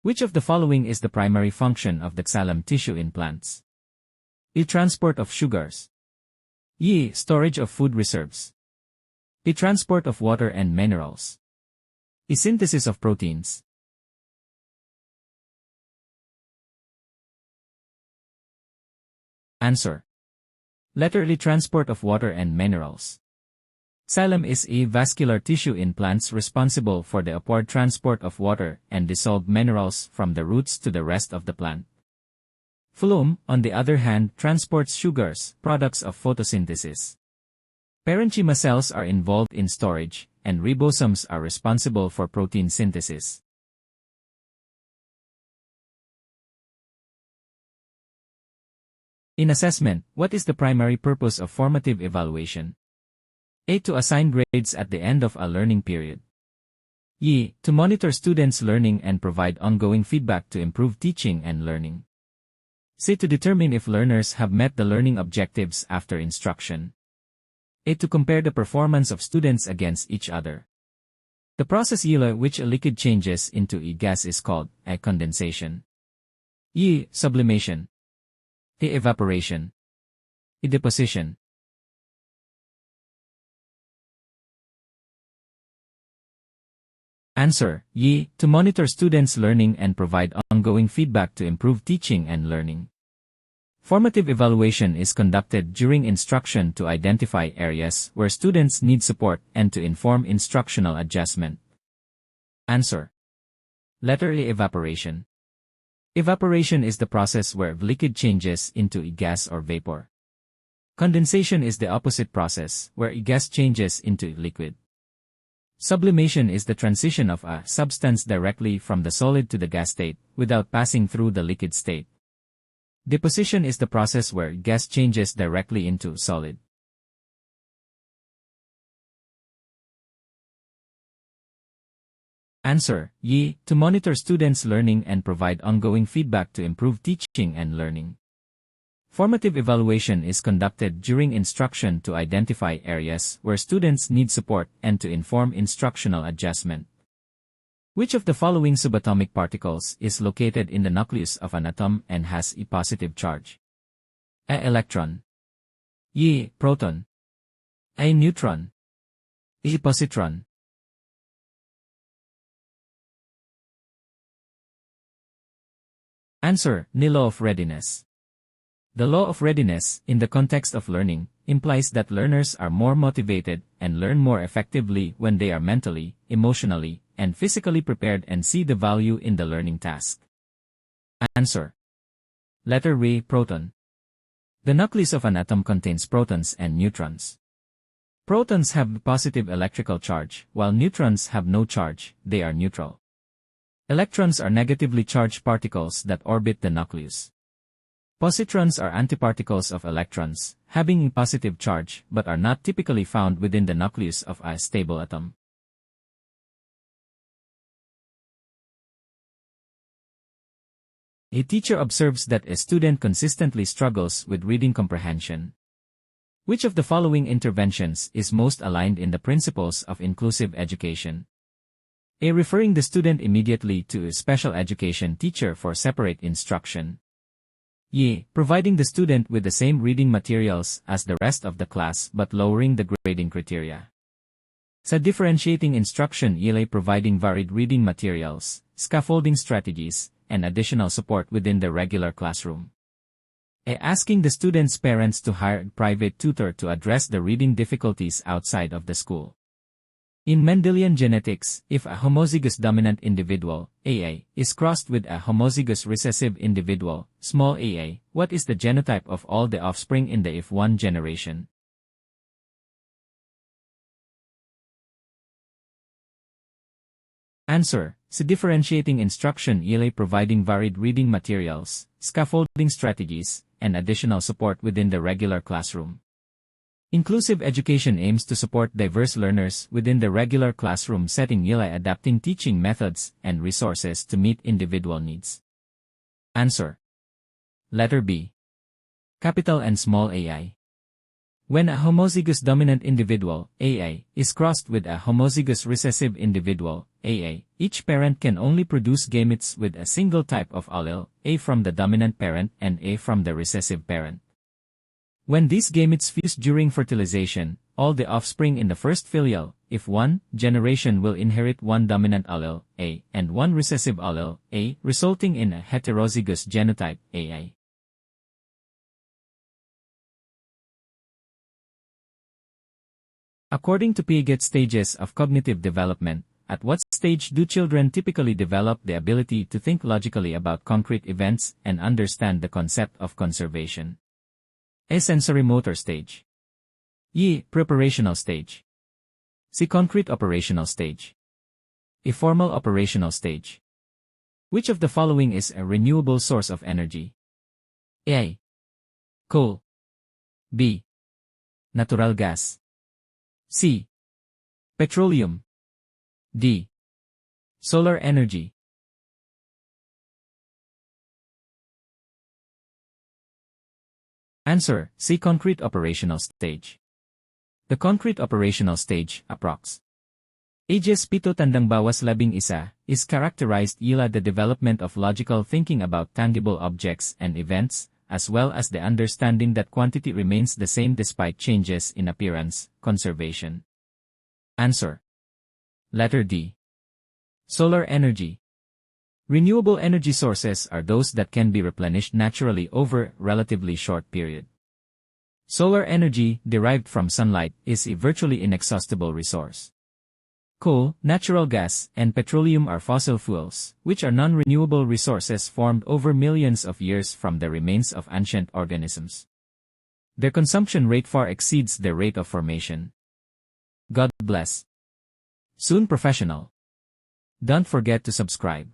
Which of the following is the primary function of the xylem tissue in plants? A. Transport of sugars. E. Storage of food reserves. A. Transport of water and minerals. A. Synthesis of proteins. Answer. Letter A. Transport of water and minerals. Xylem is a vascular tissue in plants responsible for the upward transport of water and dissolved minerals from the roots to the rest of the plant. Phloem, on the other hand, transports sugars, products of photosynthesis. Parenchyma cells are involved in storage, and ribosomes are responsible for protein synthesis. In assessment, what is the primary purpose of formative evaluation? A. To assign grades at the end of a learning period. E. To monitor students' learning and provide ongoing feedback to improve teaching and learning. C. To determine if learners have met the learning objectives after instruction. A. To compare the performance of students against each other. The process which a liquid changes into a gas is called a condensation. E. Sublimation. A. Evaporation. A. Deposition. Answer. E. To monitor students' learning and provide ongoing feedback to improve teaching and learning. Formative evaluation is conducted during instruction to identify areas where students need support and to inform instructional adjustment. Answer. Letter A. Evaporation. Evaporation is the process where liquid changes into a gas or vapor. Condensation is the opposite process, where a gas changes into a liquid. Sublimation is the transition of a substance directly from the solid to the gas state, without passing through the liquid state. Deposition is the process where gas changes directly into solid. Answer. E. To monitor students' learning and provide ongoing feedback to improve teaching and learning. Formative evaluation is conducted during instruction to identify areas where students need support and to inform instructional adjustment. Which of the following subatomic particles is located in the nucleus of an atom and has a positive charge? A. Electron. E. Proton. A. Neutron. E. Positron. Answer. The law of readiness. The law of readiness, in the context of learning, implies that learners are more motivated and learn more effectively when they are mentally, emotionally, and physically prepared and see the value in the learning task. Answer. Letter A. Proton. The nucleus of an atom contains protons and neutrons. Protons have positive electrical charge, while neutrons have no charge, they are neutral. Electrons are negatively charged particles that orbit the nucleus. Positrons are antiparticles of electrons, having a positive charge but are not typically found within the nucleus of a stable atom. A teacher observes that a student consistently struggles with reading comprehension. Which of the following interventions is most aligned in the principles of inclusive education? A. Referring the student immediately to a special education teacher for separate instruction. E. Providing the student with the same reading materials as the rest of the class but lowering the grading criteria. Sa differentiating instruction, E. Providing varied reading materials, scaffolding strategies, and additional support within the regular classroom. A. Asking the student's parents to hire a private tutor to address the reading difficulties outside of the school. In Mendelian genetics, if a homozygous dominant individual, AA, is crossed with a homozygous recessive individual, small aa, what is the genotype of all the offspring in the if1 generation? Answer. C. Differentiating instruction, ELA providing varied reading materials, scaffolding strategies, and additional support within the regular classroom. Inclusive education aims to support diverse learners within the regular classroom setting, ELA adapting teaching methods and resources to meet individual needs. Answer. Letter B. Capital and small ai. When a homozygous dominant individual, AA, is crossed with a homozygous recessive individual, AA. Each parent can only produce gametes with a single type of allele, A from the dominant parent and A from the recessive parent. When these gametes fuse during fertilization, all the offspring in the first filial, if one generation will inherit one dominant allele, A, and one recessive allele, A, resulting in a heterozygous genotype, AA. According to Piaget stages of cognitive development, at what stage do children typically develop the ability to think logically about concrete events and understand the concept of conservation? A. Sensory-motor stage. E. Preparational stage. C. Concrete operational stage. E. Formal operational stage. Which of the following is a renewable source of energy? A. Coal. B. Natural gas. C. Petroleum. D. Solar energy. Answer: C. Concrete operational stage. The concrete operational stage, approx. Ages 7-11, is characterized by the development of logical thinking about tangible objects and events, as well as the understanding that quantity remains the same despite changes in appearance, conservation. Answer: Letter D. Solar energy. Renewable energy sources are those that can be replenished naturally over a relatively short period. Solar energy, derived from sunlight, is a virtually inexhaustible resource. Coal, natural gas, and petroleum are fossil fuels, which are non-renewable resources formed over millions of years from the remains of ancient organisms. Their consumption rate far exceeds their rate of formation. God bless. Soon professional. Don't forget to subscribe.